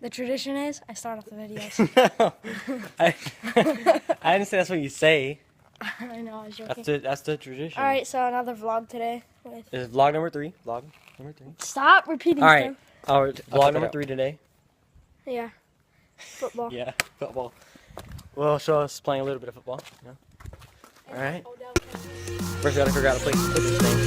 The tradition is I start off the videos. No, I didn't say that's what you say. I know, I was joking. That's the tradition. All right, so another vlog today. This is vlog number 3. Vlog number 3. Stop repeating All right. stuff. Our vlog number 3 today. Yeah. Football. Yeah, football. We'll show us playing a little bit of football. Yeah. All right. First, we gotta figure out a place to put this thing.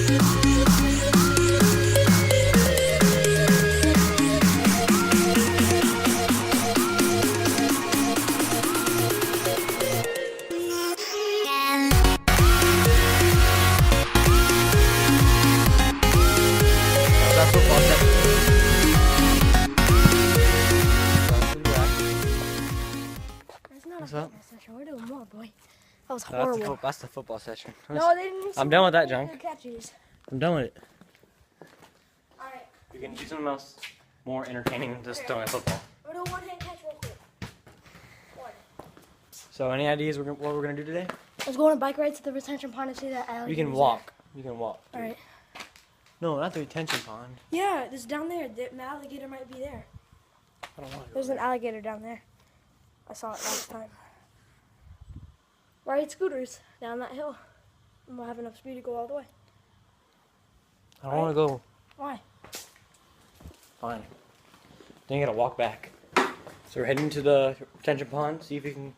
We're doing more, boy. That was horrible. That's the football session. No, they didn't. I'm done with that, John. Catches. I'm done with it. All right. You can do something else more entertaining than just throwing a football. We're doing one-hand catch real quick. One. So, any ideas what we're gonna do today? Let's go on a bike ride to the retention pond and see that alligator. You can walk. You can walk. All right. No, not the retention pond. Yeah, it's down there. The alligator might be there. I don't want to. There's an alligator down there. I saw it last time. Ride scooters down that hill. And we'll have enough speed to go all the way. I don't want to go. Why? Fine. Then you gotta walk back. So we're heading to the retention pond, see if we can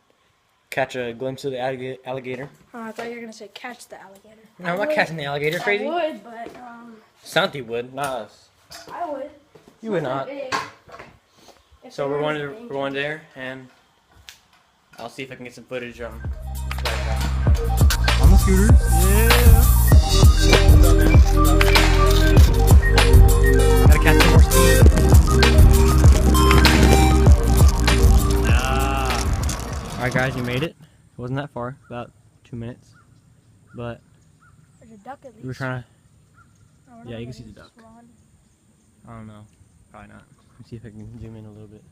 catch a glimpse of the alligator. Oh, I thought you were gonna say catch the alligator. No, I'm not catching the alligator, crazy? I would, but Santi would, not us. I would. You would not. Big. So we're going there, and I'll see if I can get some footage on the scooters. Yeah. Gotta catch some more speed. Alright guys, you made it. It wasn't that far, about 2 minutes. But there's a duck at least. we were trying to. Oh, Yeah, you can see the duck. Swan. I don't know. Probably not. Let's see if I can zoom in a little bit.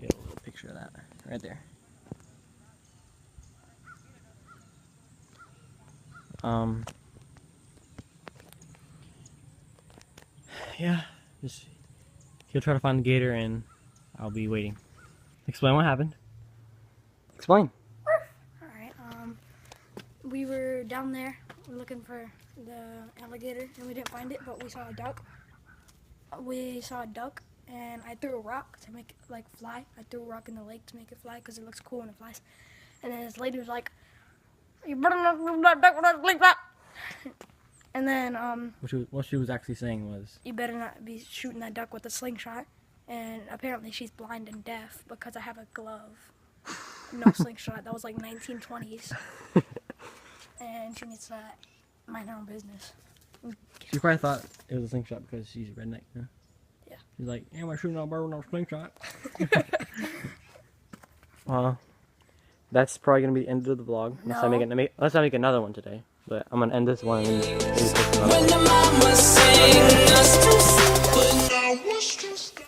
Get a little picture of that. Right there. Yeah, just he'll try to find the gator and I'll be waiting. Explain what happened. Explain. Alright, we were down there looking for the alligator and we didn't find it, but we saw a duck. And I threw a rock to make it like fly. I threw a rock in the lake to make it fly because it looks cool when it flies. And then this lady was like, "You better not do that duck like that." And then what she was actually saying was, "You better not be shooting that duck with a slingshot." And apparently she's blind and deaf because I have a glove. No slingshot. That was like 1920s. And she needs to mind her own business. She probably thought it was a slingshot because she's a redneck. Huh? Yeah. She's like, "Yeah, I'm shooting a bird with a slingshot." That's probably gonna be the end of the vlog. Unless I make another one today. But I'm gonna end this one and maybe post another one.